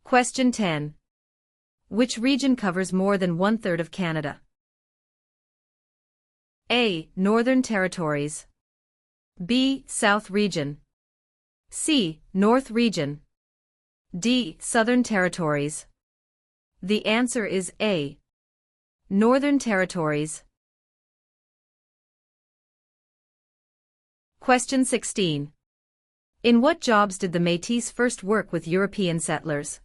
Question 10. Which region covers more than one-third of Canada? A. Northern Territories. B. South Region. C. North Region. D. Southern Territories. The answer is A. Northern Territories. Question 16. In what jobs did the Métis first work with European settlers?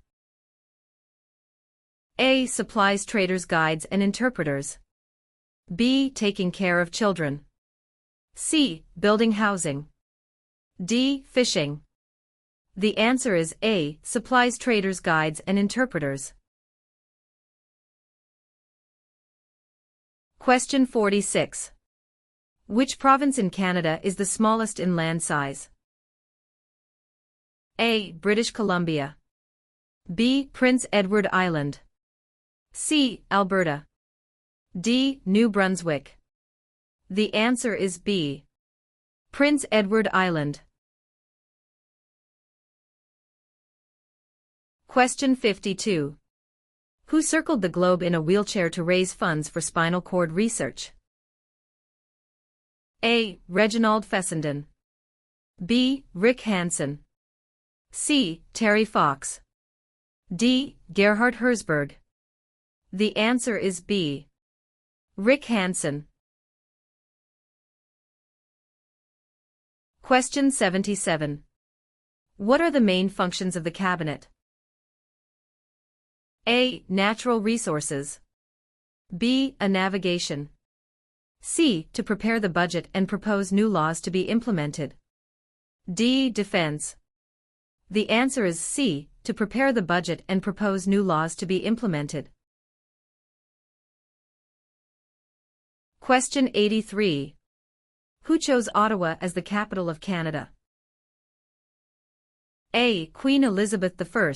A. Supplies traders, guides and interpreters. B. Taking care of children. C. Building housing. D. Fishing. The answer is A. Supplies traders, guides and interpreters. Question 46. Which province in Canada is the smallest in land size? A. British Columbia. B. Prince Edward Island. C. Alberta. D. New Brunswick. The answer is B. Prince Edward Island. Question 52. Who circled the globe in a wheelchair to raise funds for spinal cord research? A. Reginald Fessenden. B. Rick Hansen. C. Terry Fox. D. Gerhard Herzberg. The answer is B. Rick Hansen. Question 77. What are the main functions of the Cabinet? A. Natural resources. B. A navigation. C. To prepare the budget and propose new laws to be implemented. D. Defense. The answer is C. To prepare the budget and propose new laws to be implemented. Question 83. Who chose Ottawa as the capital of Canada? A. Queen Elizabeth I.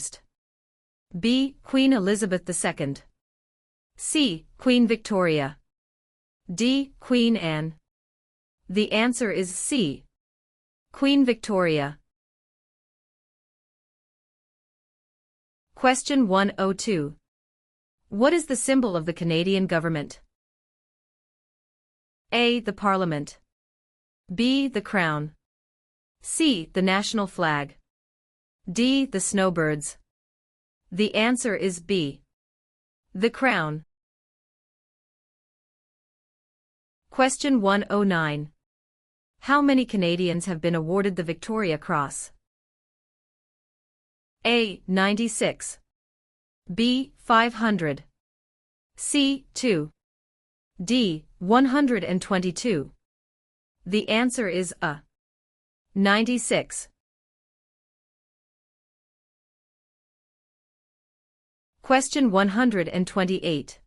B. Queen Elizabeth II. C. Queen Victoria. D. Queen Anne. The answer is C. Queen Victoria. Question 102. What is the symbol of the Canadian government? A. The Parliament. B. The Crown. C. The national flag. D. The snowbirds. The answer is B. The Crown. Question 109. How many Canadians have been awarded the Victoria Cross? A. 96. B. 500. C. 2. D. 122. The answer is A. 96. Question 128.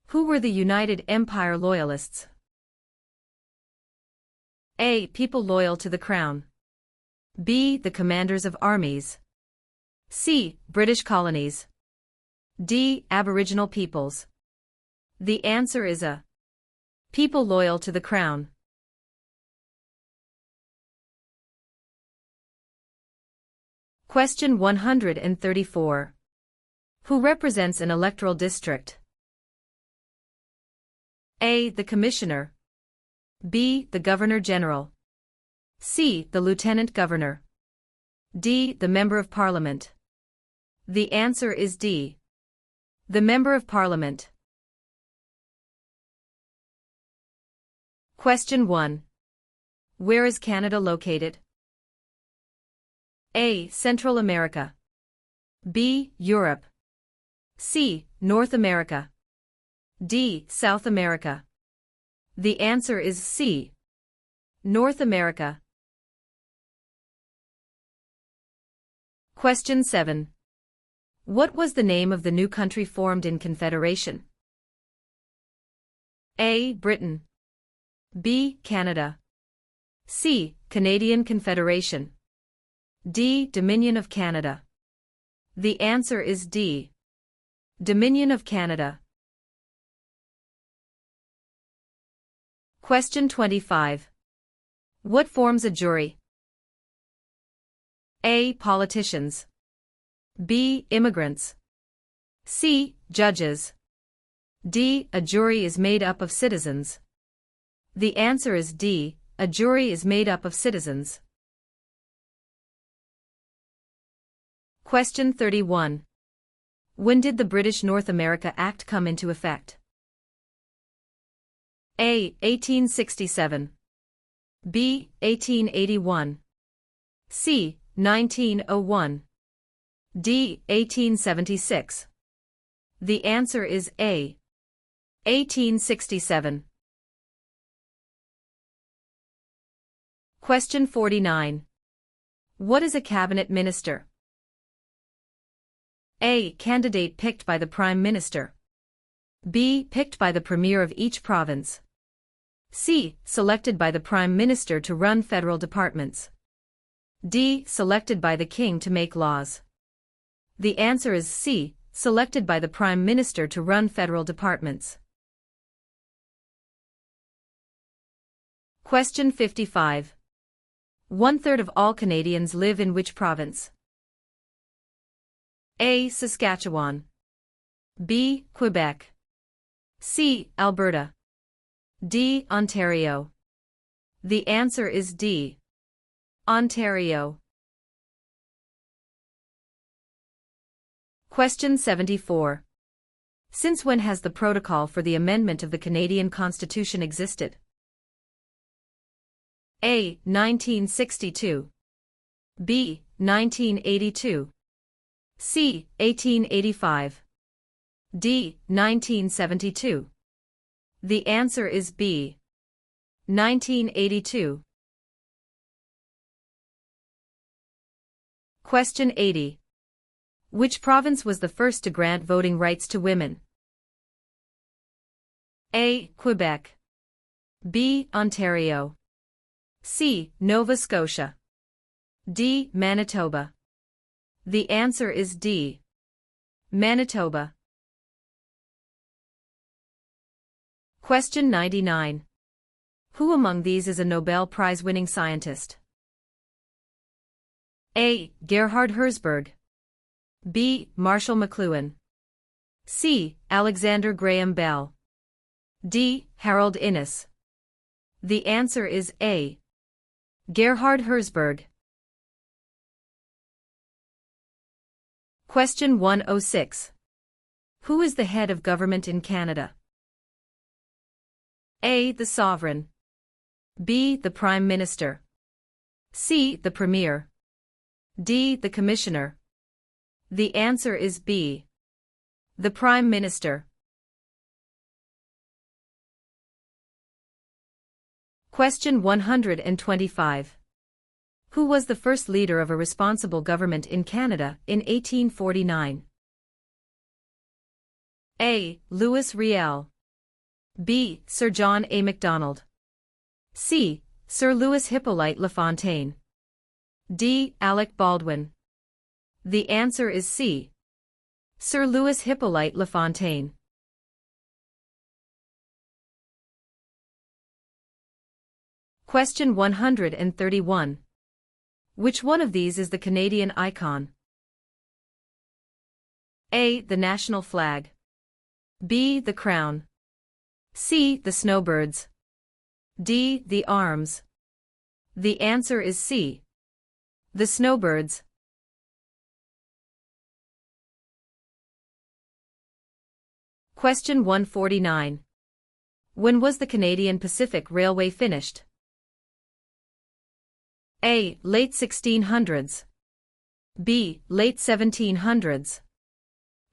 Who were the United Empire Loyalists? A. People loyal to the Crown. B. The commanders of armies. C. British colonies. D. Aboriginal peoples. The answer is A. People loyal to the Crown. Question 134. Who represents an electoral district? A. The Commissioner. B. The Governor-General. C. The Lieutenant Governor. D. The Member of Parliament. The answer is D. The Member of Parliament. Question 1. Where is Canada located? A. Central America. B. Europe. C. North America. D. South America. The answer is C. North America. Question 7. What was the name of the new country formed in Confederation? A. Britain. B. Canada. C. Canadian Confederation. D. Dominion of Canada. The answer is D. Dominion of Canada. Question 25. What forms a jury? A. Politicians. B. Immigrants. C. Judges. D. A jury is made up of citizens. The answer is D. A jury is made up of citizens. Question 31. When did the British North America Act come into effect? A. 1867. B. 1881. C. 1901. D. 1876. The answer is A. 1867. Question 49. What is a cabinet minister? A. Candidate picked by the Prime Minister. B. Picked by the Premier of each province. C. Selected by the Prime Minister to run federal departments. D. Selected by the King to make laws. The answer is C. Selected by the Prime Minister to run federal departments. Question 55. 1/3 of all Canadians live in which province? A. Saskatchewan. B. Quebec. C. Alberta. D. Ontario. The answer is D. Ontario. Question 74. Since when has the protocol for the amendment of the Canadian Constitution existed? A. 1962. B. 1982. C. 1885. D. 1972. The answer is B. 1982. Question 80. Which province was the first to grant voting rights to women? A. Quebec. B. Ontario. C. Nova Scotia. D. Manitoba. The answer is D. Manitoba. Question 99. Who among these is a Nobel Prize-winning scientist? A. Gerhard Herzberg. B. Marshall McLuhan. C. Alexander Graham Bell. D. Harold Innis. The answer is A. Gerhard Herzberg. Question 106. Who is the head of government in Canada? A. The Sovereign. B. The Prime Minister. C. The Premier. D. The Commissioner. The answer is B. The Prime Minister. Question 125. Who was the first leader of a responsible government in Canada in 1849? A. Louis Riel. B. Sir John A. Macdonald. C. Sir Louis Hippolyte LaFontaine. D. Alec Baldwin. The answer is C. Sir Louis Hippolyte LaFontaine. Question 131. Which one of these is the Canadian icon? A. The national flag. B. The crown. C. The snowbirds. D. The arms. The answer is C. The snowbirds. Question 149. When was the Canadian Pacific Railway finished? A. Late 1600s. B. Late 1700s.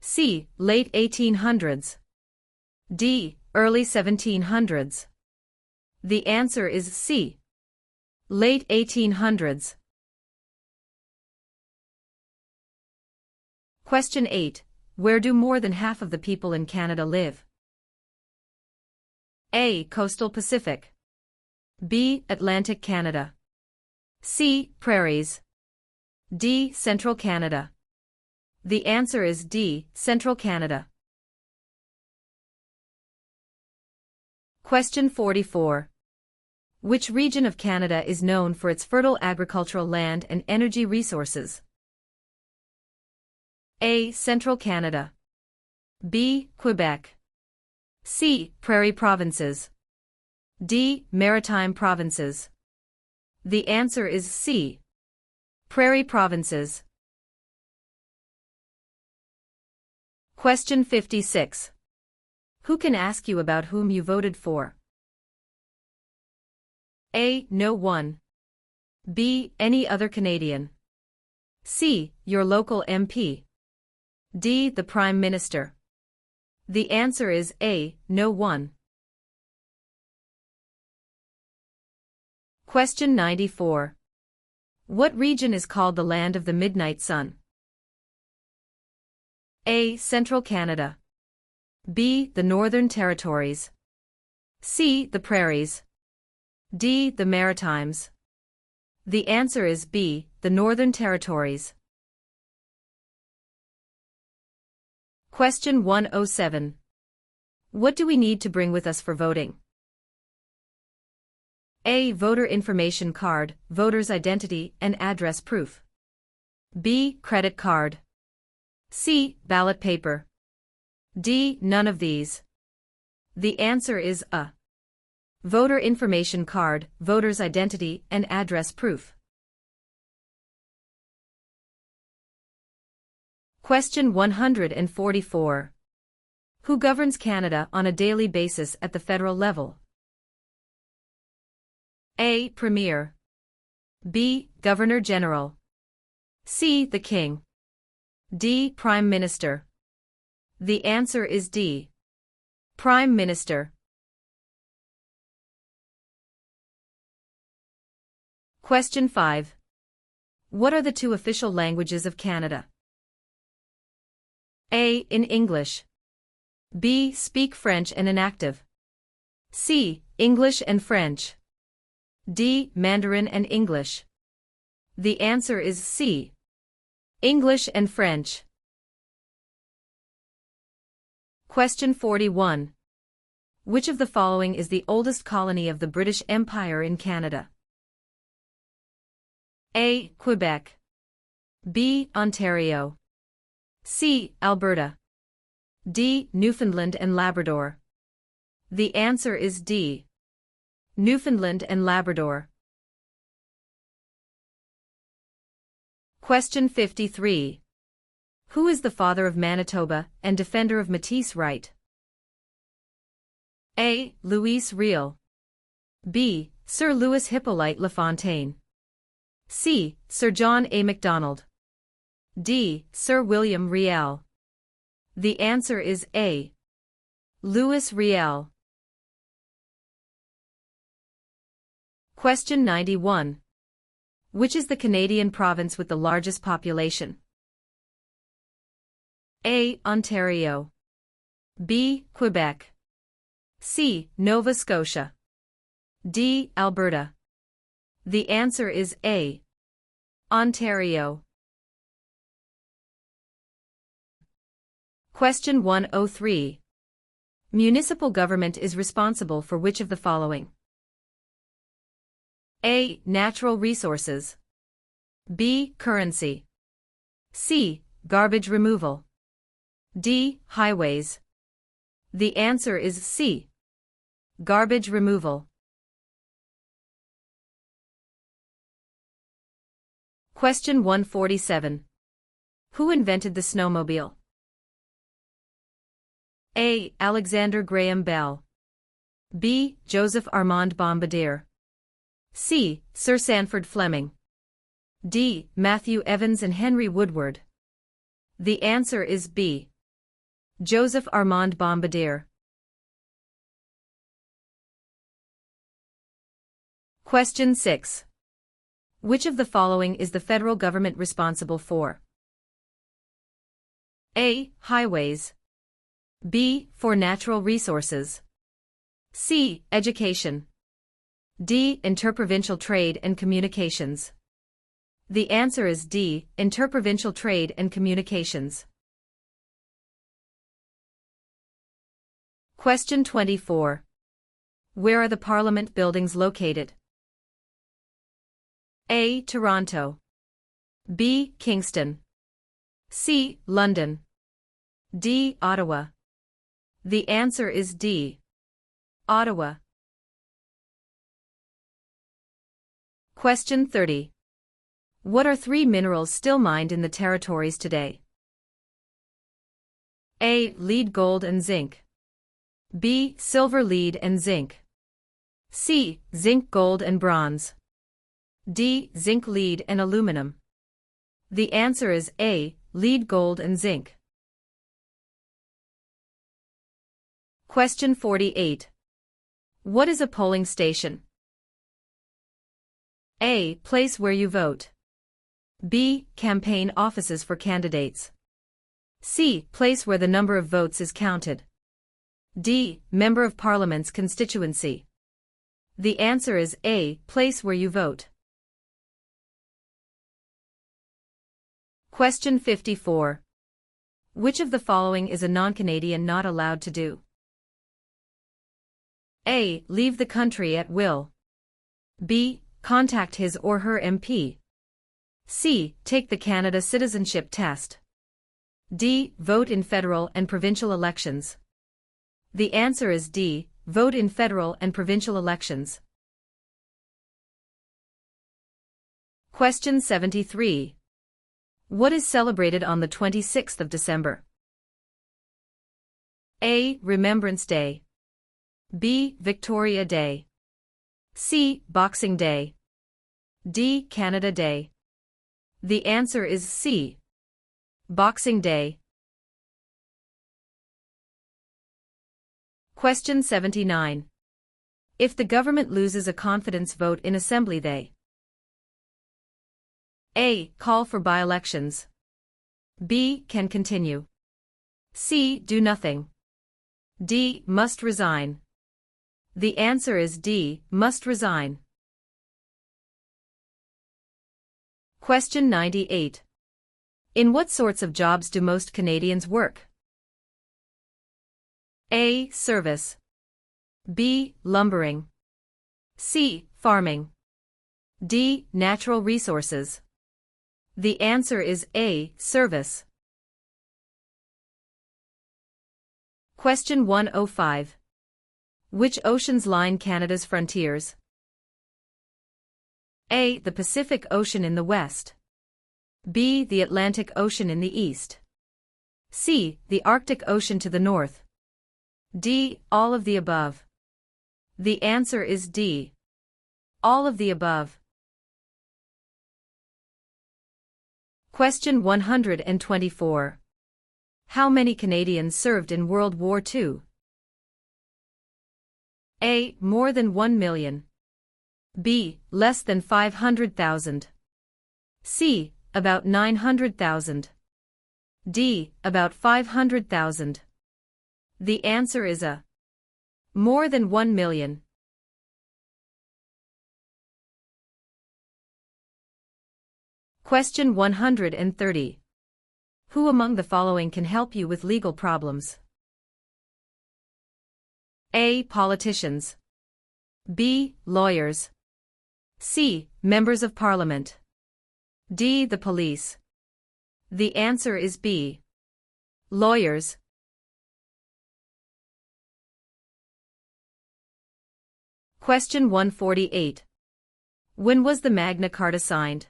C. Late 1800s. D. Early 1700s. The answer is C. Late 1800s. Question 8. Where do more than half of the people in Canada live? A. Coastal Pacific. B. Atlantic Canada. C. Prairies. D. Central Canada. The answer is D. Central Canada. Question 44. Which region of Canada is known for its fertile agricultural land and energy resources? A. Central Canada. B. Quebec. C. Prairie provinces. D. Maritime provinces. The answer is C. Prairie provinces. Question 56. Who can ask you about whom you voted for? A. No one. B. Any other Canadian. C. Your local MP. D. The Prime Minister. The answer is A. No one. Question 94. What region is called the Land of the Midnight Sun? A. Central Canada. B. The Northern Territories. C. The Prairies. D. The Maritimes. The answer is B. The Northern Territories. Question 107. What do we need to bring with us for voting? A. Voter information card, voter's identity and address proof. B. Credit card. C. Ballot paper. D. None of these. The answer is A. Voter information card, voter's identity and address proof. Question 144. Who governs Canada on a daily basis at the federal level? A. Premier. B. Governor General. C. The King. D. Prime Minister. The answer is D. Prime Minister. Question 5. What are the two official languages of Canada? A. In English. B. Speak French and inactive. C. English and French. D. Mandarin and English. The answer is C. English and French. Question 41. Which of the following is the oldest colony of the British Empire in Canada? A. Quebec. B. Ontario. C. Alberta. D. Newfoundland and Labrador. The answer is D. Newfoundland and Labrador. Question 53. Who is the father of Manitoba and defender of Métis right? A. Louis Riel. B. Sir Louis Hippolyte Lafontaine. C. Sir John A. Macdonald. D. Sir William Riel. The answer is A. Louis Riel. Question 91. Which is the Canadian province with the largest population? A. Ontario. B. Quebec. C. Nova Scotia. D. Alberta. The answer is A. Ontario. Question 103. Municipal government is responsible for which of the following? A. Natural resources. B. Currency. C. Garbage removal. D. Highways. The answer is C. Garbage removal. Question 147. Who invented the snowmobile? A. Alexander Graham Bell. B. Joseph Armand Bombardier. C. Sir Sanford Fleming. D. Matthew Evans and Henry Woodward. The answer is B. Joseph Armand Bombardier. Question 6. Which of the following is the federal government responsible for? A. Highways. B. For natural resources. C. Education. D. Interprovincial trade and communications. The answer is D. Interprovincial trade and communications. Question 24. Where are the Parliament buildings located? A. Toronto. B. Kingston. C. London. D. Ottawa. The answer is D. Ottawa. Question 30. What are three minerals still mined in the territories today? A. Lead, gold and zinc. B. Silver, lead and zinc. C. Zinc, gold and bronze. D. Zinc, lead and aluminum. The answer is A. Lead, gold and zinc. Question 48. What is a polling station? A. Place where you vote. B. Campaign offices for candidates. C. Place where the number of votes is counted. D. Member of Parliament's constituency. The answer is A. Place where you vote. Question 54. Which of the following is a non-Canadian not allowed to do? A. Leave the country at will. B. Contact his or her MP. C. Take the Canada Citizenship Test. D. Vote in federal and provincial elections. The answer is D. Vote in federal and provincial elections. Question 73. What is celebrated on the 26th of December? A. Remembrance Day. B. Victoria Day. C. Boxing Day. D. Canada Day. The answer is C. Boxing Day. Question 79. If the government loses a confidence vote in Assembly, they A. Call for by-elections. B. Can continue. C. Do nothing. D. Must resign. The answer is D. Must resign. Question 98. In what sorts of jobs do most Canadians work? A. Service. B. Lumbering. C. Farming. D. Natural resources. The answer is A. Service. Question 105. Which oceans line Canada's frontiers? A. The Pacific Ocean in the west. B. The Atlantic Ocean in the east. C. The Arctic Ocean to the north. D. All of the above. The answer is D. All of the above. Question 124. How many Canadians served in World War II? A. More than 1 million. B. Less than 500,000. C. About 900,000. D. About 500,000. The answer is A. More than 1 million. Question 130. Who among the following can help you with legal problems? A. Politicians. B. Lawyers. C. Members of Parliament. D. The police. The answer is B. Lawyers. Question 148. When was the Magna Carta signed?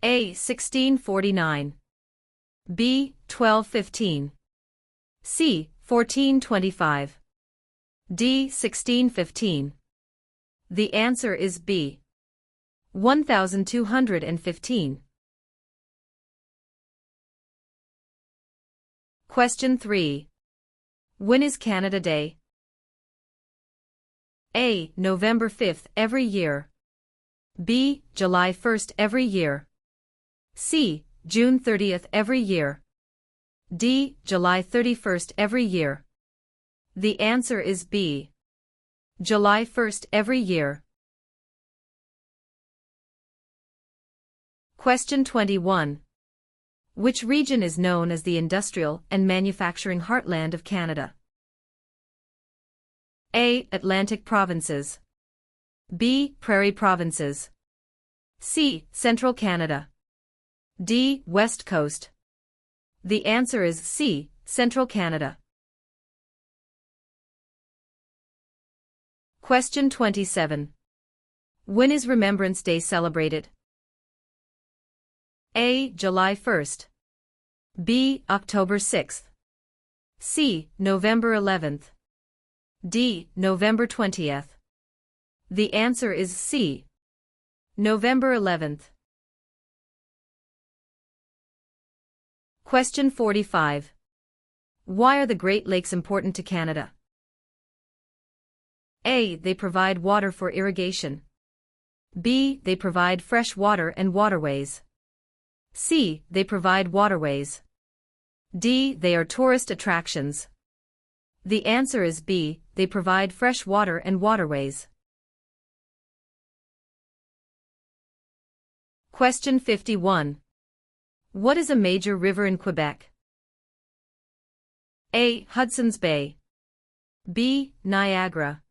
A. 1649. B. 1215. C. 1425. D. 1615. The answer is B. 1215. Question 3. When is Canada Day? A. November 5th every year. B. July 1st every year. C. June 30th every year. D. July 31st every year. The answer is B. July 1st every year. Question 21. Which region is known as the industrial and manufacturing heartland of Canada? A. Atlantic provinces. B. Prairie provinces. C. Central Canada. D. West Coast. The answer is C. Central Canada. Question 27. When is Remembrance Day celebrated? A. July 1st. B. October 6th. C. November 11th. D. November 20th. The answer is C. November 11th. Question 45. Why are the Great Lakes important to Canada? A. They provide water for irrigation. B. They provide fresh water and waterways. C. They provide waterways. D. They are tourist attractions. The answer is B. They provide fresh water and waterways. Question 51. What is a major river in Quebec? A. Hudson's Bay. B. Niagara.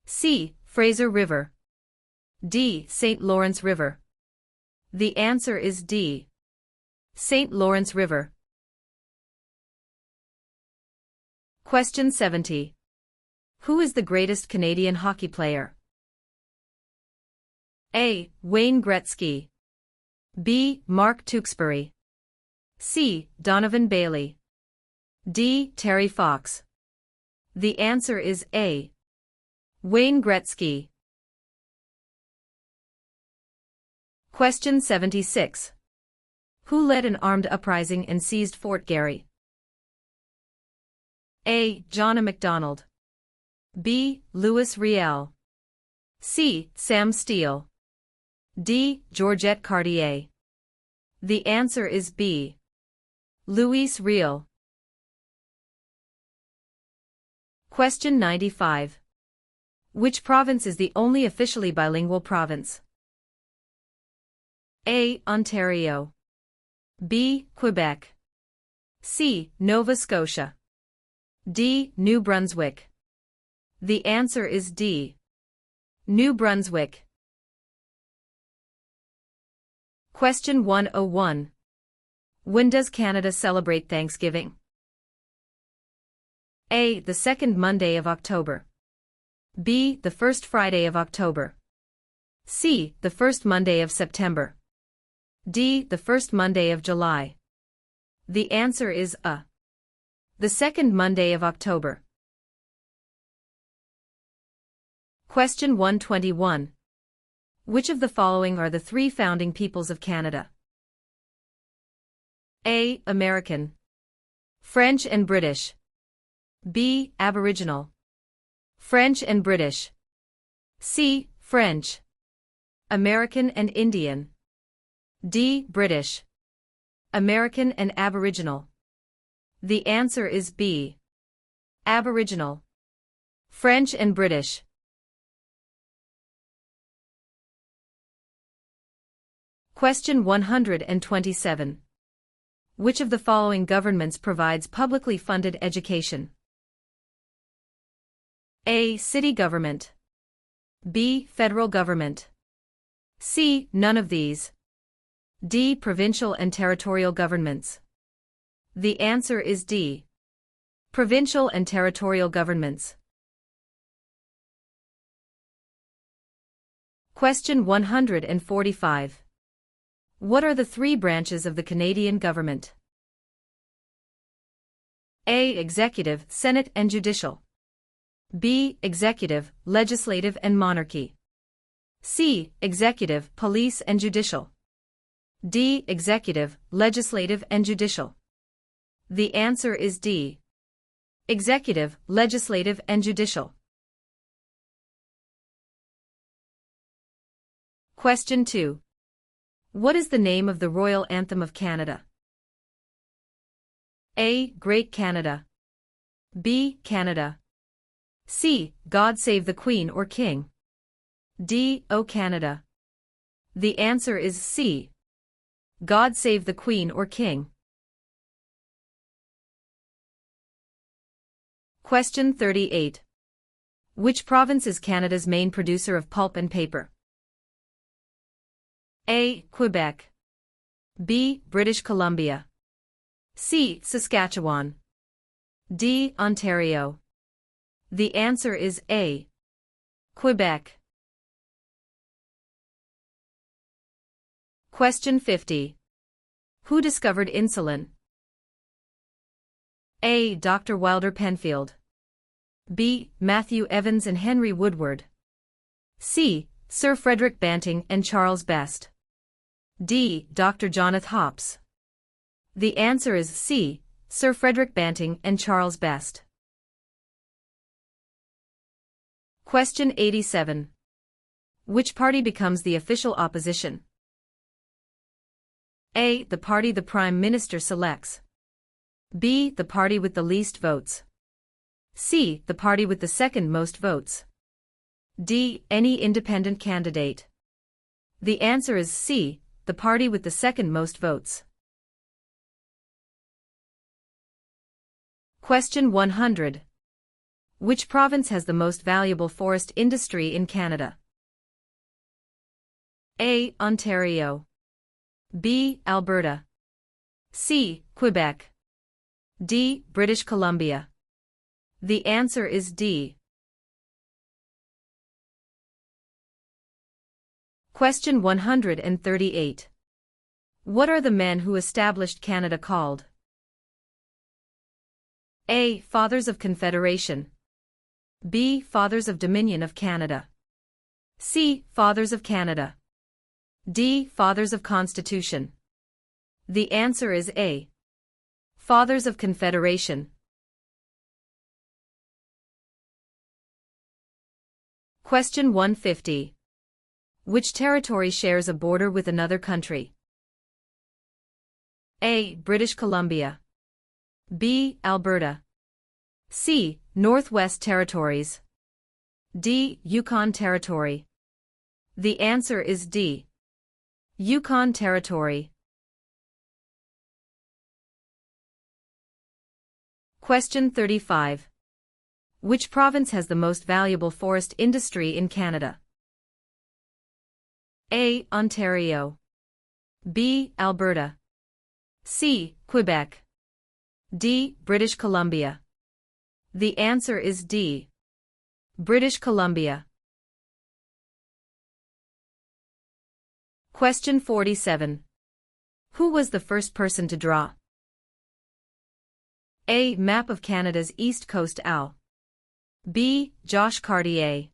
C. Fraser River. D. St. Lawrence River. The answer is D. St. Lawrence River. Question 70. Who is the greatest Canadian hockey player? A. Wayne Gretzky. B. Mark Tewksbury. C. Donovan Bailey. D. Terry Fox. The answer is A. Wayne Gretzky. Question 76. Who led an armed uprising and seized Fort Garry? A. John Macdonald. B. Louis Riel. C. Sam Steele. D. Georgette Cartier. The answer is B. Louis Riel. Question 95. Which province is the only officially bilingual province? A. Ontario. B. Quebec. C. Nova Scotia. D. New Brunswick. The answer is D. New Brunswick. Question 101. When does Canada celebrate Thanksgiving? A. The second Monday of October. B. The first Friday of October. C. The first Monday of September. D. The first Monday of July. The answer is A. The second Monday of October. Question 121. Which of the following are the three founding peoples of Canada? A. American. French and British. B. Aboriginal. French and British. C. French. American and Indian. D. British. American and Aboriginal. The answer is B. Aboriginal. French and British. Question 127. Which of the following governments provides publicly funded education? A. City government. B. Federal government. C. None of these. D. Provincial and territorial governments. The answer is D. Provincial and territorial governments. Question 145. What are the three branches of the Canadian government? A. Executive, Senate and Judicial. B. Executive, Legislative and Monarchy. C. Executive, Police and Judicial. D. Executive, Legislative and Judicial. The answer is D. Executive, Legislative and Judicial. Question 2. What is the name of the Royal Anthem of Canada? A. Great Canada. B. Canada. C. God Save the Queen or King. D. O Canada. The answer is C. God Save the Queen or King. Question 38. Which province is Canada's main producer of pulp and paper? A. Quebec. B. British Columbia. C. Saskatchewan. D. Ontario. The answer is A. Quebec. Question 50. Who discovered insulin? A. Dr. Wilder Penfield. B. Matthew Evans and Henry Woodward. C. Sir Frederick Banting and Charles Best. D. Dr. Jonathan Hops. The answer is C. Sir Frederick Banting and Charles Best. Question 87. Which party becomes the official opposition? A. The party the Prime Minister selects. B. The party with the least votes. C. The party with the second most votes. D. Any independent candidate. The answer is C. The party with the second most votes. Question 100. Which province has the most valuable forest industry in Canada? A. Ontario. B. Alberta. C. Quebec. D. British Columbia. The answer is D. Question 138. What are the men who established Canada called? A. Fathers of Confederation. B. Fathers of Dominion of Canada. C. Fathers of Canada. D. Fathers of Constitution. The answer is A. Fathers of Confederation. Question 150. Which territory shares a border with another country? A. British Columbia. B. Alberta. C. Northwest Territories. D. Yukon Territory. The answer is D. Yukon Territory. Question 35. Which province has the most valuable forest industry in Canada? A. Ontario. B. Alberta. C. Quebec. D. British Columbia. The answer is D. British Columbia. Question 47. Who was the first person to draw? A. Map of Canada's East Coast AL. B. Josh Cartier.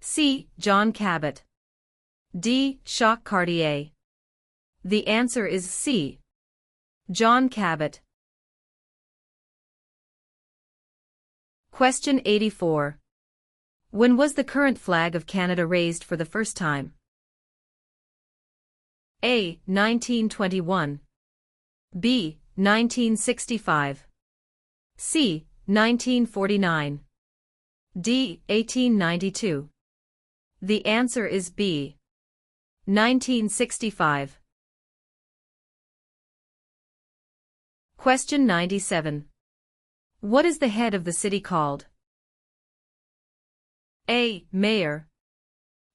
C. John Cabot. D. Jacques Cartier. The answer is C. John Cabot. Question 84. When was the current flag of Canada raised for the first time? A. 1921. B. 1965. C. 1949. D. 1892. The answer is B. 1965. Question 97. What is the head of the city called? A. Mayor.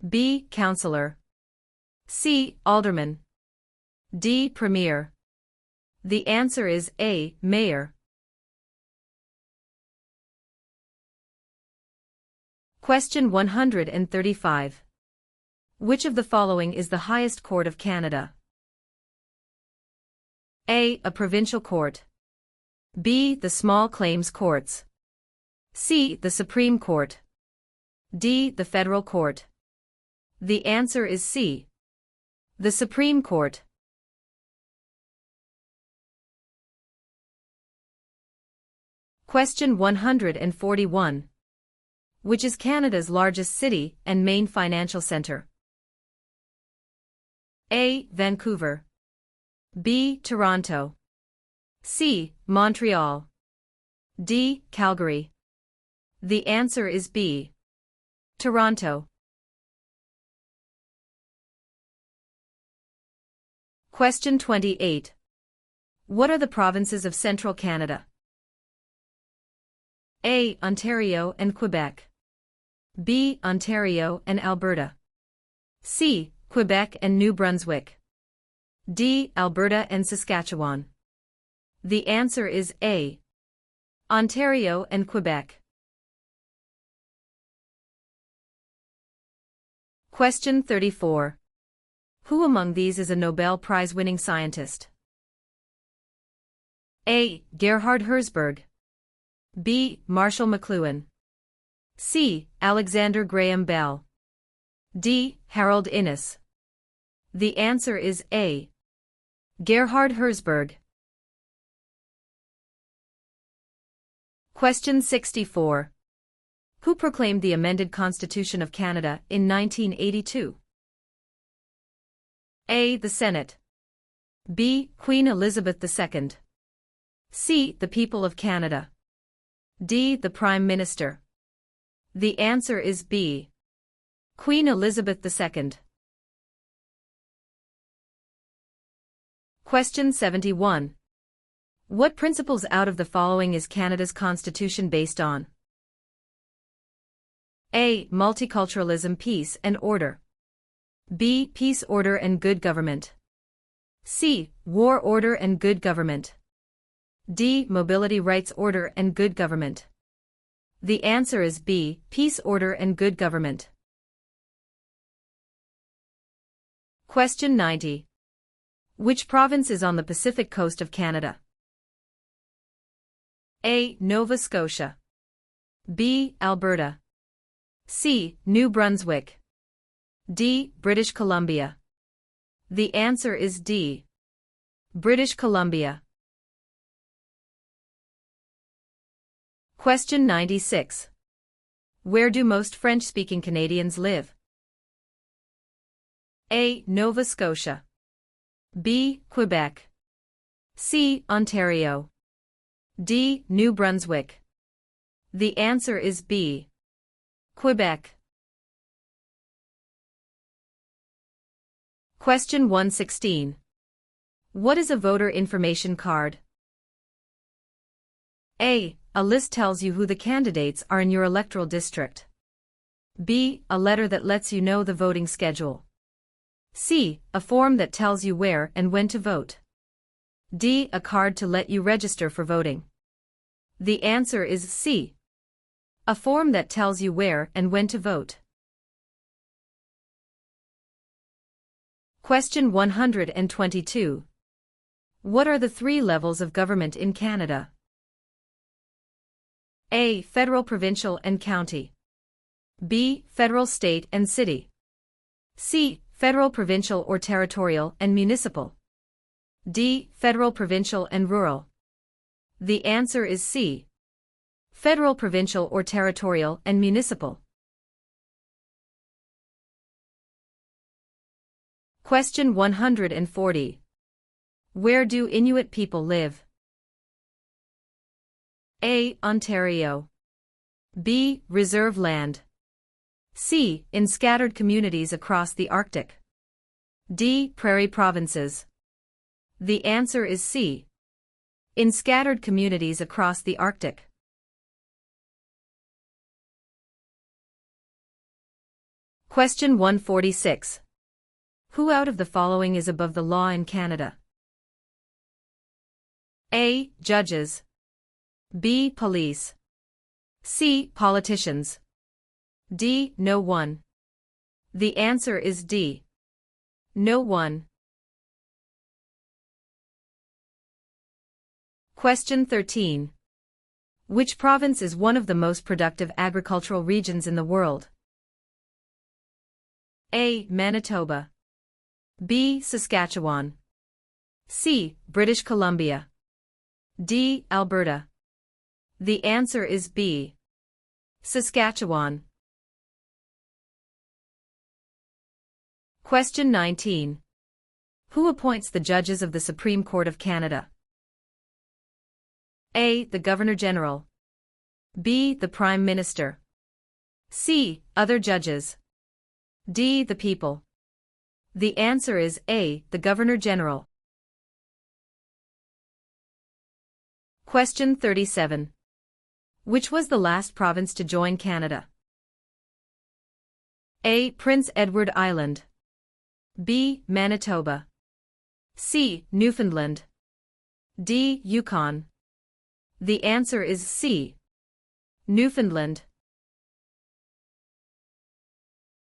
B. Councillor. C. Alderman. D. Premier. The answer is A. Mayor. Question 135. Which of the following is the highest court of Canada? A. A provincial court. B. The small claims courts. C. The Supreme Court. D. The federal court. The answer is C. The Supreme Court. Question 141. Which is Canada's largest city and main financial centre? A. Vancouver. B. Toronto. C. Montreal. D. Calgary. The answer is B. Toronto. Question 28. What are the provinces of Central Canada? A. Ontario and Quebec. B. Ontario and Alberta. C. Quebec and New Brunswick. D. Alberta and Saskatchewan. The answer is A. Ontario and Quebec. Question 34. Who among these is a Nobel Prize-winning scientist? A. Gerhard Herzberg. B. Marshall McLuhan. C. Alexander Graham Bell. D. Harold Innis. The answer is A. Gerhard Herzberg. Question 64. Who proclaimed the amended Constitution of Canada in 1982? A. The Senate. B. Queen Elizabeth II. C. The people of Canada. D. The Prime Minister. The answer is B. Queen Elizabeth II. Question 71. What principles out of the following is Canada's constitution based on? A. Multiculturalism, peace and order. B. Peace, order and good government. C. War, order and good government. D. Mobility, rights, order and good government. The answer is B. Peace, order and good government. Question 90. Which province is on the Pacific coast of Canada? A. Nova Scotia. B. Alberta. C. New Brunswick. D. British Columbia. The answer is D. British Columbia. Question 96. Where do most French-speaking Canadians live? A. Nova Scotia. B. Quebec. C. Ontario. D. New Brunswick. The answer is B. Quebec. Question 116. What is a voter information card? A. A list tells you who the candidates are in your electoral district. B. A letter that lets you know the voting schedule. C. A form that tells you where and when to vote. D. A card to let you register for voting. The answer is C. A form that tells you where and when to vote. Question 122. What are the three levels of government in Canada? A. Federal, provincial and county. B. Federal, state and city. C. Federal, provincial or territorial and municipal. D. Federal, provincial and rural. The answer is C. Federal, provincial or territorial and municipal. Question 140. Where do Inuit people live? A. Ontario. B. Reserve land. C. In scattered communities across the Arctic. D. Prairie provinces. The answer is C. In scattered communities across the Arctic. Question 146. Who out of the following is above the law in Canada? A. Judges. B. Police. C. Politicians. D. No one. The answer is D. No one. Question 13. Which province is one of the most productive agricultural regions in the world? A. Manitoba. B. Saskatchewan. C. British Columbia. D. Alberta. The answer is B. Saskatchewan. Question 19. Who appoints the judges of the Supreme Court of Canada? A. The Governor-General. B. The Prime Minister. C. Other judges. D. The people. The answer is A. The Governor-General. Question 37. Which was the last province to join Canada? A. Prince Edward Island. B. Manitoba. C. Newfoundland. D. Yukon. The answer is C. Newfoundland.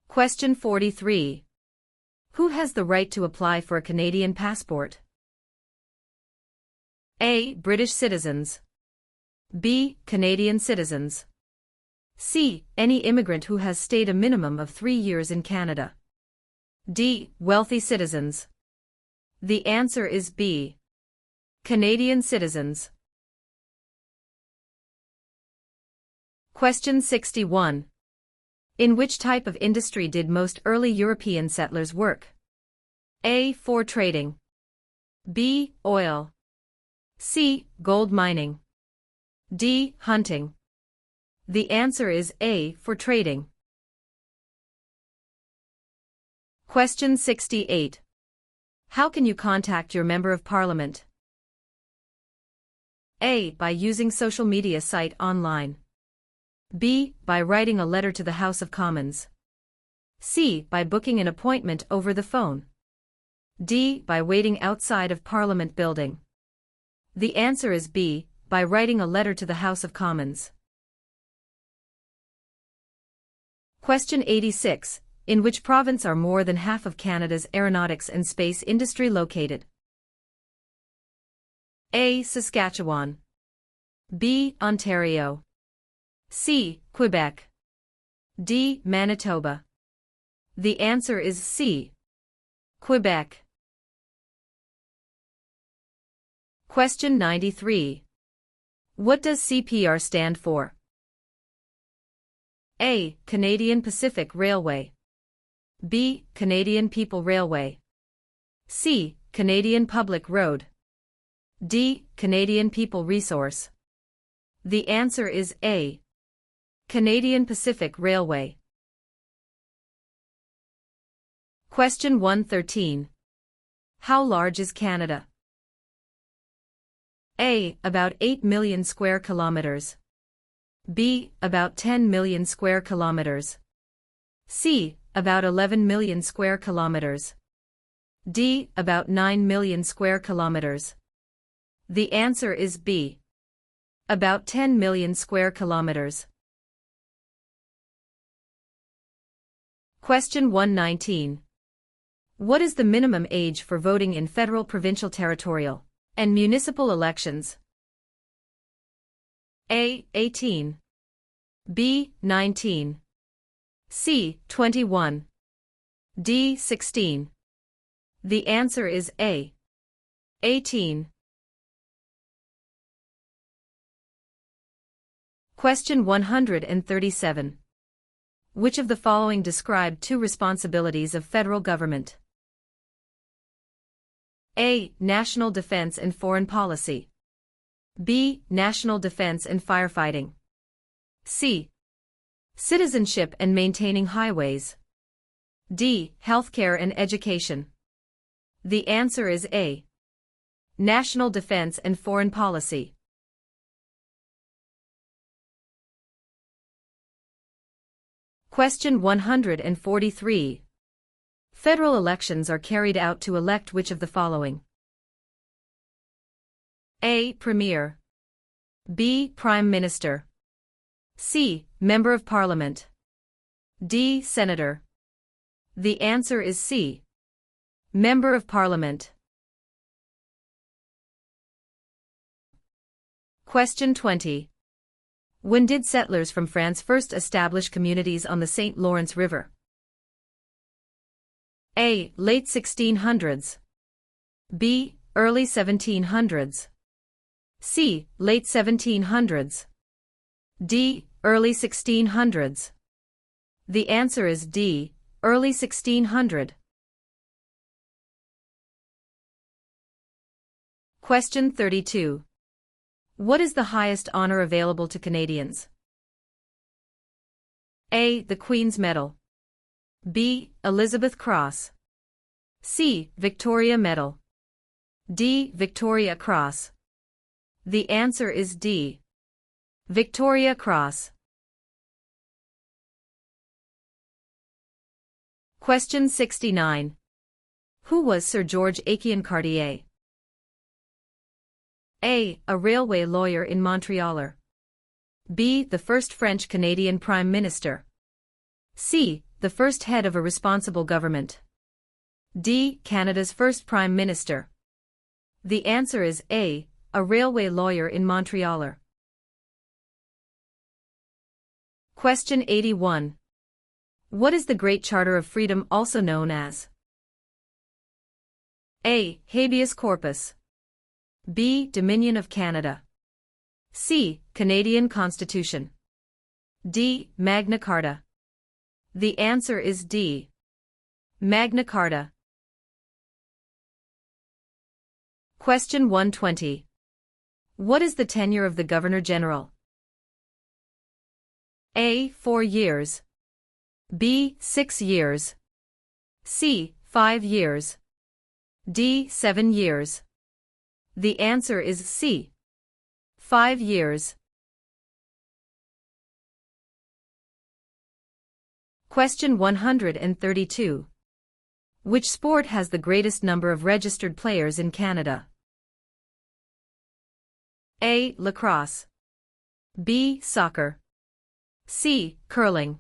Question 43. Who has the right to apply for a Canadian passport? A. British citizens. B. Canadian citizens. C. Any immigrant who has stayed a minimum of 3 years in Canada. D. Wealthy citizens. The answer is B. Canadian citizens. Question 61. In which type of industry did most early European settlers work? A. Fur trading. B. Oil. C. Gold mining. D. Hunting. The answer is A. Fur trading. Question 68. How can you contact your Member of Parliament? A. By using social media site online. B. By writing a letter to the House of Commons. C. By booking an appointment over the phone. D. By waiting outside of Parliament building. The answer is B. By writing a letter to the House of Commons. Question 86. In which province are more than half of Canada's aeronautics and space industry located? A. Saskatchewan. B. Ontario. C. Quebec. D. Manitoba. The answer is C. Quebec. Question 93. What does CPR stand for? A. Canadian Pacific Railway. B. Canadian People Railway. C. Canadian Public Road. D. Canadian People Resource. The answer is A. Canadian Pacific Railway. Question 113. How large is Canada? A. About 8 million square kilometers. B. About 10 million square kilometers. C. About 11 million square kilometers. D. About 9 million square kilometers. The answer is B. About 10 million square kilometers. Question 119. What is the minimum age for voting in federal, provincial, territorial, and municipal elections? A. 18. B. 19. C. 21. D. 16. The answer is A. 18. Question 137. Which of the following describe two responsibilities of federal government? A. National defense and foreign policy. B. National defense and firefighting. C. Citizenship and maintaining highways. D. Healthcare and education. The answer is A. National defense and foreign policy. Question 143. Federal elections are carried out to elect which of the following? A. Premier. B. Prime Minister. C. Member of Parliament. D. Senator. The answer is C. Member of Parliament. Question 20. When did settlers from France first establish communities on the St. Lawrence River? A. Late 1600s. B. Early 1700s. C. Late 1700s. D. Early 1600s. The answer is D. Early 1600. Question 32. What is the highest honor available to Canadians? A. The Queen's Medal. B. Elizabeth Cross. C. Victoria Medal. D. Victoria Cross. The answer is D. Victoria Cross. Question 69. Who was Sir George Aiken Cartier? A. A railway lawyer in Montreal. B. The first French-Canadian Prime Minister. C. The first head of a responsible government. D. Canada's first Prime Minister. The answer is A. A railway lawyer in Montreal. Question 81. What is the Great Charter of Freedom also known as? A. Habeas corpus. B. Dominion of Canada. C. Canadian Constitution. D. Magna Carta. The answer is D. Magna Carta. Question 120. What is the tenure of the Governor-General? A. 4 years. B. 6 years. C. 5 years. D. 7 years. The answer is C. 5 years. Question 132. Which sport has the greatest number of registered players in Canada? A. Lacrosse. B. Soccer. C. Curling.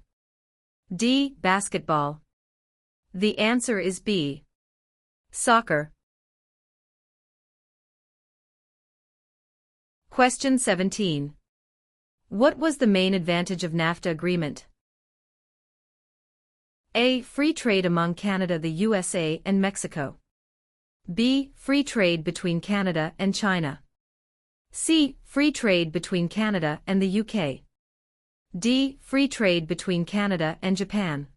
D. Basketball. The answer is B. Soccer. Question 17. What was the main advantage of NAFTA agreement? A. Free trade among Canada, the USA, and Mexico. B. Free trade between Canada and China. C. Free trade between Canada and the UK. D. Free trade between Canada and Japan.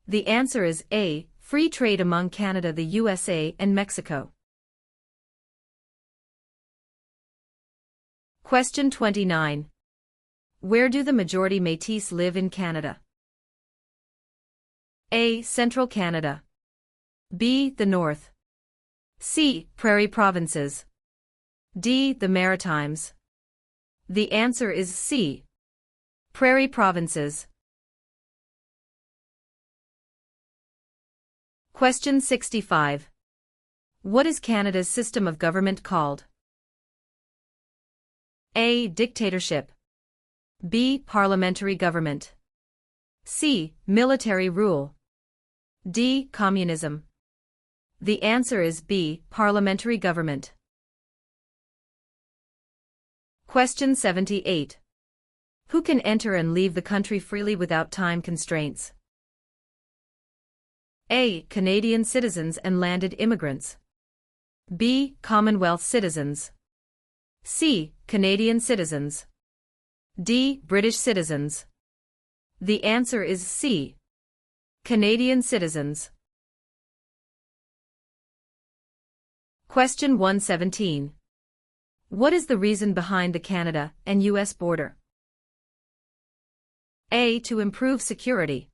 The answer is A. Free trade among Canada, the USA, and Mexico. Question 29. Where do the majority Métis live in Canada? A. Central Canada. B. The North. C. Prairie Provinces. D. The Maritimes. The answer is C. Prairie Provinces. Question 65. What is Canada's system of government called? A. Dictatorship. B. Parliamentary government. C. Military rule. D. Communism. The answer is B. Parliamentary government. Question 78. Who can enter and leave the country freely without time constraints? A. Canadian citizens and landed immigrants. B. Commonwealth citizens. C. Canadian citizens. D. British citizens. The answer is C. Canadian citizens. Question 117. What is the reason behind the Canada and U.S. border? A. To improve security.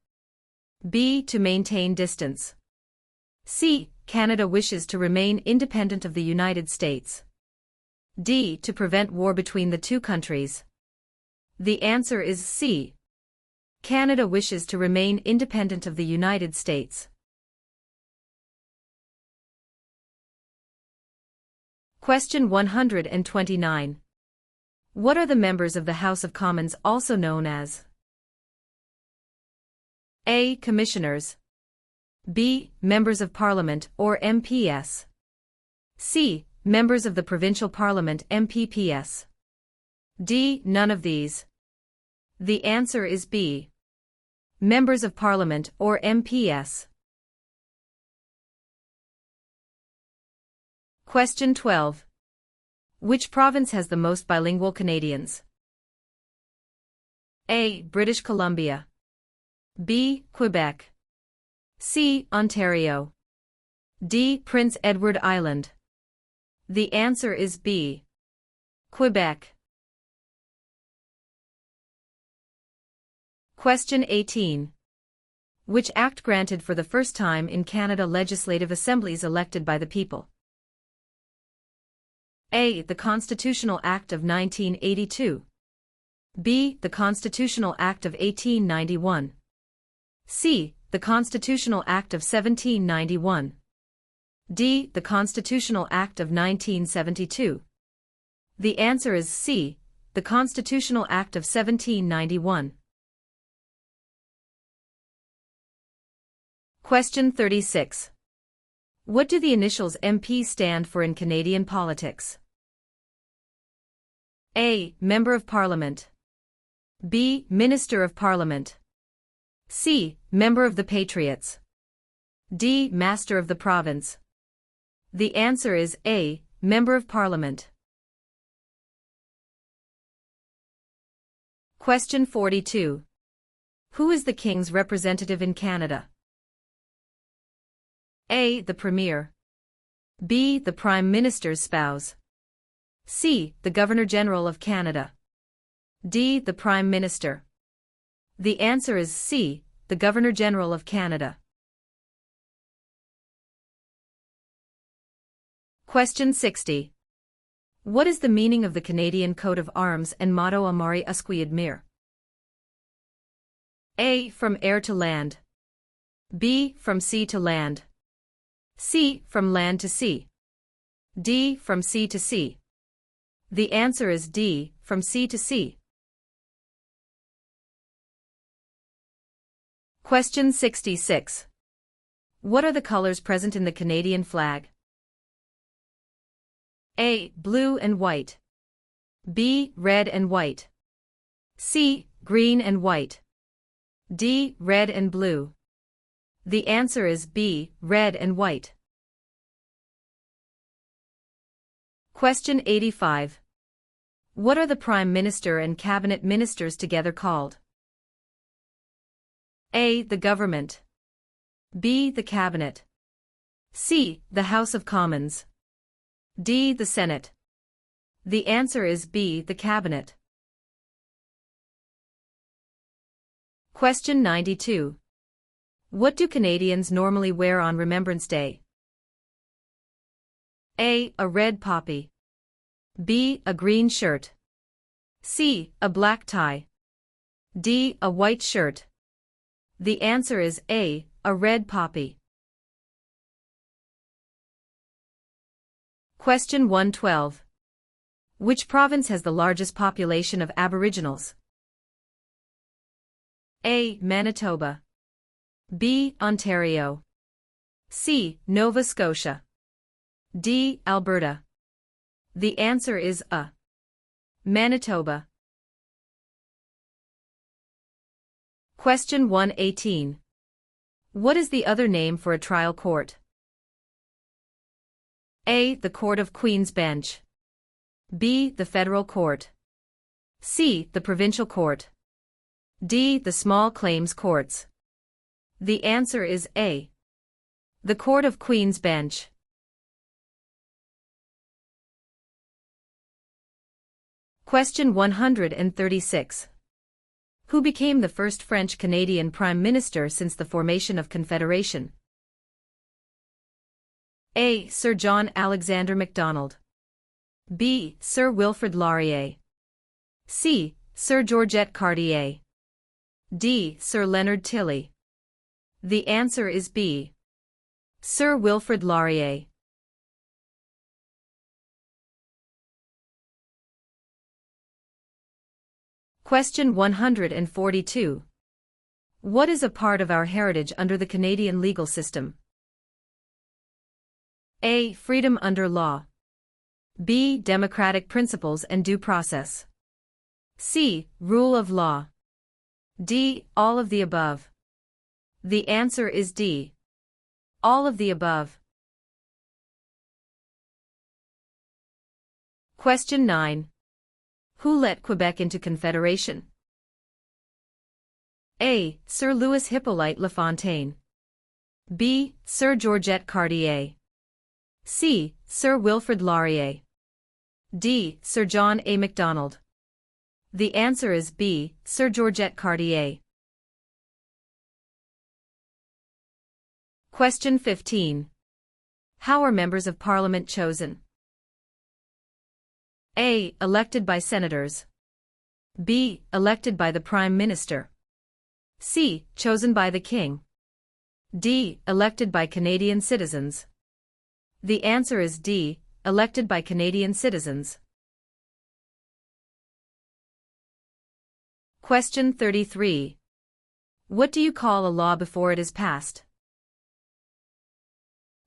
B. To maintain distance. C. Canada wishes to remain independent of the United States. D. To prevent war between the two countries. The answer is C. Canada wishes to remain independent of the United States. Question 129. What are the members of the House of Commons also known as? A. Commissioners. B. Members of Parliament or MPS. C. Members of the Provincial Parliament MPPS. D. None of these. The answer is B. Members of Parliament or MPS. Question 12. Which province has the most bilingual Canadians? A. British Columbia. B. Quebec. C. Ontario. D. Prince Edward Island. The answer is B. Quebec. Question 18. Which act granted for the first time in Canada legislative assemblies elected by the people? A. The Constitutional Act of 1982. B. The Constitutional Act of 1891. C. The Constitutional Act of 1791. D. The Constitutional Act of 1972. The answer is C. The Constitutional Act of 1791. Question 36. What do the initials MP stand for in Canadian politics? A. Member of Parliament. B. Minister of Parliament. C. Member of the Patriots. D. Master of the Province. The answer is A. Member of Parliament. Question 42. Who is the King's representative in Canada? A. The Premier. B. The Prime Minister's spouse. C. The Governor-General of Canada. D. The Prime Minister. The answer is C. The Governor-General of Canada. Question 60. What is the meaning of the Canadian coat of arms and motto Amari Usquid Mir? A. From air to land. B. From sea to land. C. From land to sea. D. From sea to sea. The answer is D. From sea to sea. Question 66. What are the colors present in the Canadian flag? A. Blue and white. B. Red and white. C. Green and white. D. Red and blue. The answer is B. Red and white. Question 85. What are the Prime Minister and Cabinet Ministers together called? A. The Government. B. The Cabinet. C. The House of Commons. D. The Senate. The answer is B. The Cabinet. Question 92. What do Canadians normally wear on Remembrance Day? A. A red poppy. B. A green shirt. C. A black tie. D. A white shirt. The answer is A. A red poppy. Question 112. Which province has the largest population of Aboriginals? A. Manitoba. B. Ontario. C. Nova Scotia. D. Alberta. The answer is A. Manitoba. Question 118. What is the other name for a trial court? A. The Court of Queen's Bench. B. The Federal Court. C. The Provincial Court. D. The Small Claims Courts. The answer is A. The Court of Queen's Bench. Question 136. Who became the first French-Canadian Prime Minister since the formation of Confederation? A. Sir John Alexander Macdonald. B. Sir Wilfrid Laurier. C. Sir Georgette Cartier. D. Sir Leonard Tilley. The answer is B. Sir Wilfrid Laurier. Question 142. What is a part of our heritage under the Canadian legal system? A. Freedom under law. B. Democratic principles and due process. C. Rule of law. D. All of the above. The answer is D. All of the above. Question 9. Who let Quebec into Confederation? A. Sir Louis Hippolyte Lafontaine. B. Sir Georgette Cartier. C. Sir Wilfrid Laurier. D. Sir John A. Macdonald. The answer is B. Sir Georgette Cartier. Question 15. How are members of Parliament chosen? A. Elected by senators. B. Elected by the Prime Minister. C. Chosen by the King. D. Elected by Canadian citizens. The answer is D, elected by Canadian citizens. Question 33. What do you call a law before it is passed?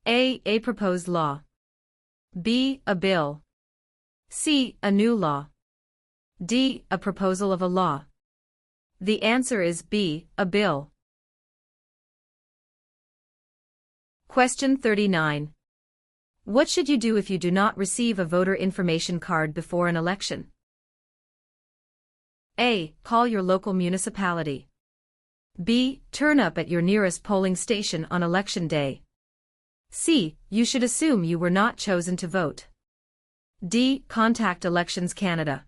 A. A proposed law. B. A bill. C. A new law. D. A proposal of a law. The answer is B. A bill. Question 39. What should you do if you do not receive a voter information card before an election? A. Call your local municipality. B. Turn up at your nearest polling station on election day. C. You should assume you were not chosen to vote. D. Contact Elections Canada.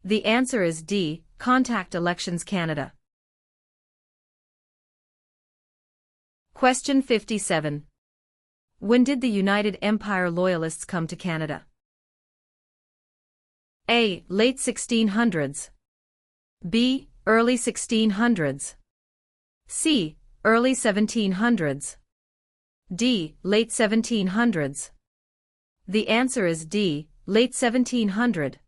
The answer is D. Contact Elections Canada. Question 57. When did the United Empire Loyalists come to Canada? A. Late 1600s. B. Early 1600s. C. Early 1700s. D. Late 1700s. The answer is D. Late 1700.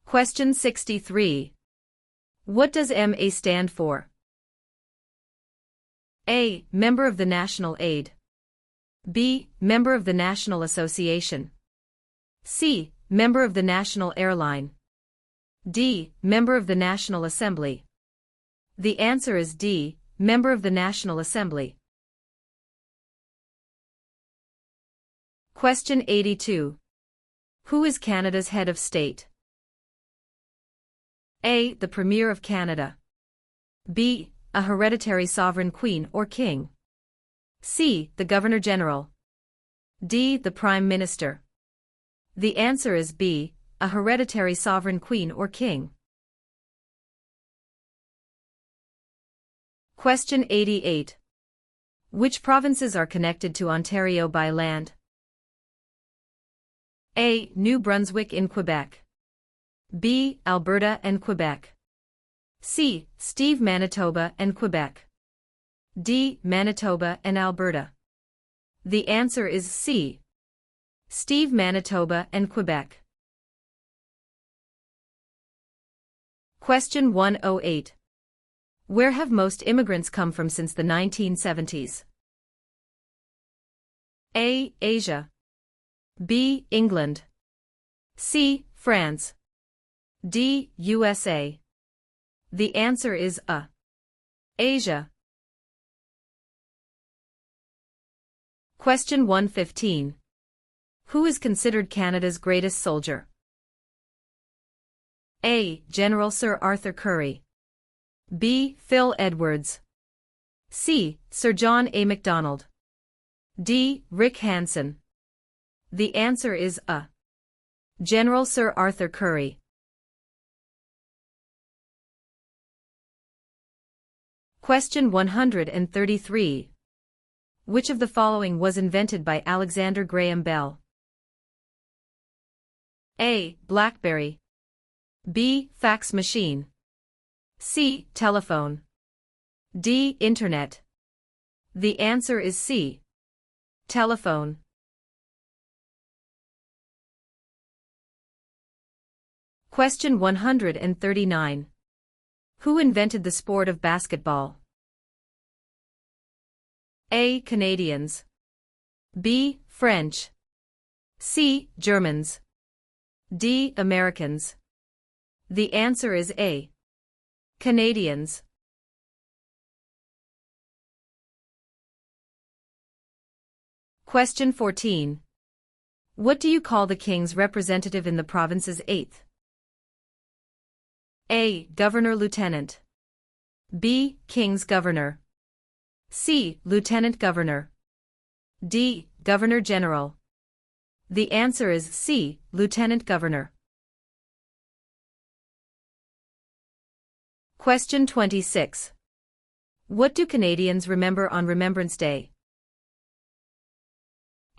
Question 63. What does MA stand for? A. Member of the National Aid. B. Member of the National Association. C. Member of the National Airline. D. Member of the National Assembly. The answer is D. Member of the National Assembly. Question 82. Who is Canada's head of state? A. The Premier of Canada. B. A hereditary sovereign queen or king. C. The Governor-General. D. The Prime Minister. The answer is B. A hereditary sovereign queen or king. Question 88. Which provinces are connected to Ontario by land? A. New Brunswick in Quebec. B. Alberta and Quebec. C. Steve, Manitoba and Quebec. D. Manitoba and Alberta. The answer is C. Steve, Manitoba and Quebec. Question 108. Where have most immigrants come from since the 1970s? A. Asia. B. England. C. France. D. USA. The answer is A. Asia. Question 115. Who is considered Canada's greatest soldier? A. General Sir Arthur Currie. B. Phil Edwards. C. Sir John A. Macdonald. D. Rick Hansen. The answer is A. General Sir Arthur Currie. Question 133. Which of the following was invented by Alexander Graham Bell? A. BlackBerry. B. Fax machine. C. Telephone. D. Internet. The answer is C. Telephone. Question 139. Who invented the sport of basketball? A. Canadians. B. French. C. Germans. D. Americans. The answer is A. Canadians. Question 14. What do you call the King's representative in the province's 8th? A. Governor-Lieutenant. B. King's Governor. C. Lieutenant Governor. D. Governor-General. The answer is C. Lieutenant Governor. Question 26. What do Canadians remember on Remembrance Day?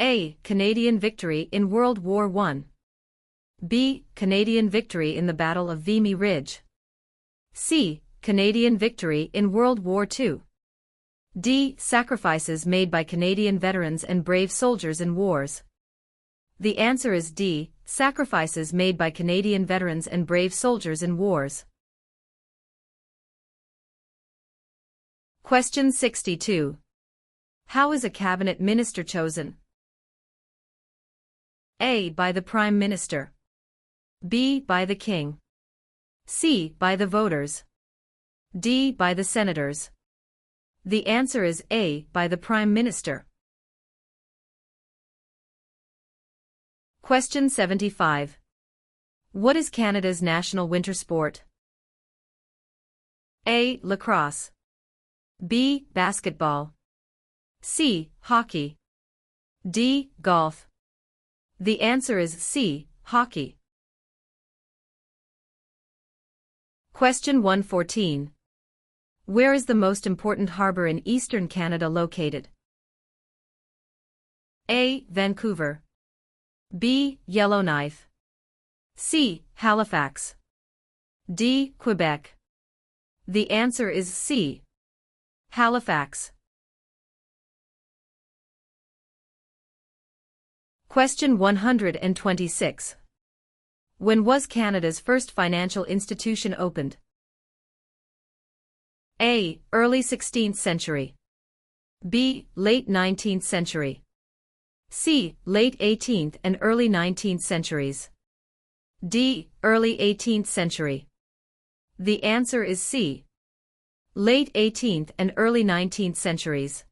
A. Canadian victory in World War I. B. Canadian victory in the Battle of Vimy Ridge. C. Canadian victory in World War II. D. Sacrifices made by Canadian veterans and brave soldiers in wars. The answer is D. Sacrifices made by Canadian veterans and brave soldiers in wars. Question 62. How is a cabinet minister chosen? A. By the Prime Minister. B. By the King. C. By the voters. D. By the senators. The answer is A. By the Prime Minister. Question 75. What is Canada's national winter sport? A. Lacrosse. B. Basketball. C. Hockey. D. Golf. The answer is C. Hockey. Question 114. Where is the most important harbour in eastern Canada located? A. Vancouver. B. Yellowknife. C. Halifax. D. Quebec. The answer is C. Halifax. Question 126. When was Canada's first financial institution opened? A. Early 16th century. B. Late 19th century. C. Late 18th and early 19th centuries. D. Early 18th century. The answer is C. Late 18th and early 19th centuries.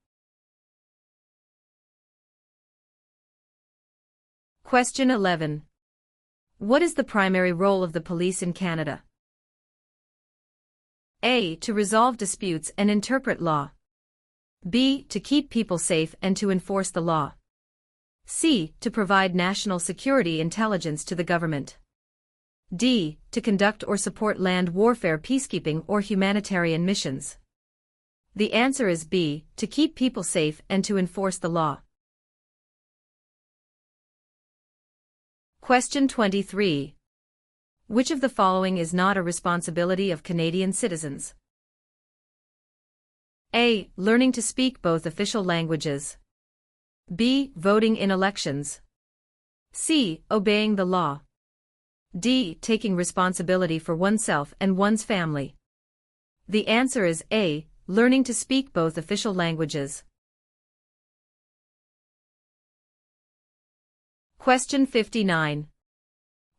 Question 11. What is the primary role of the police in Canada? A. To resolve disputes and interpret law. B. To keep people safe and to enforce the law. C. To provide national security intelligence to the government. D. To conduct or support land warfare, peacekeeping or humanitarian missions. The answer is B. To keep people safe and to enforce the law. Question 23. Which of the following is not a responsibility of Canadian citizens? A. Learning to speak both official languages. B. Voting in elections. C. Obeying the law. D. Taking responsibility for oneself and one's family. The answer is A. Learning to speak both official languages. Question 59.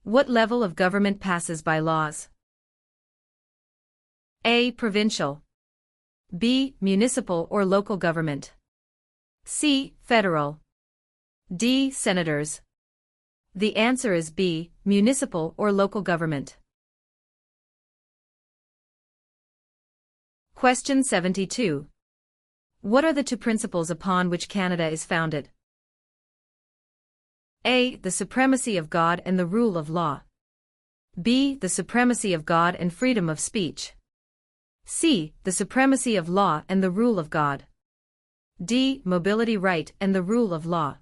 What level of government passes by laws? A. Provincial. B. Municipal or local government. C. Federal. D. Senators. The answer is B. Municipal or local government. Question 72. What are the two principles upon which Canada is founded? A. The supremacy of God and the rule of law. B. The supremacy of God and freedom of speech. C. The supremacy of law and the rule of God. D. Mobility right and the rule of law.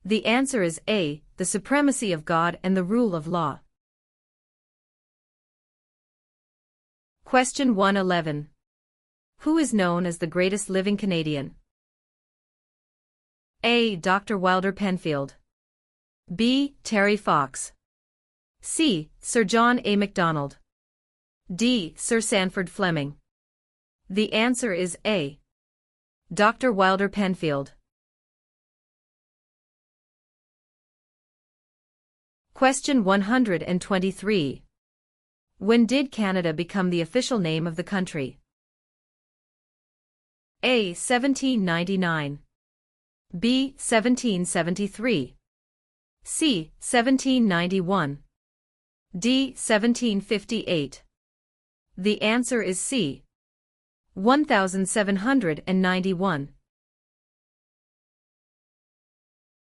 The answer is A. The supremacy of God and the rule of law. Question 111. Who is known as the greatest living Canadian? A. Dr. Wilder Penfield. B. Terry Fox. C. Sir John A. Macdonald. D. Sir Sanford Fleming. The answer is A. Dr. Wilder Penfield. Question 123. When did Canada become the official name of the country? A. 1799. B. 1773. C. 1791. D. 1758. The answer is C. 1791.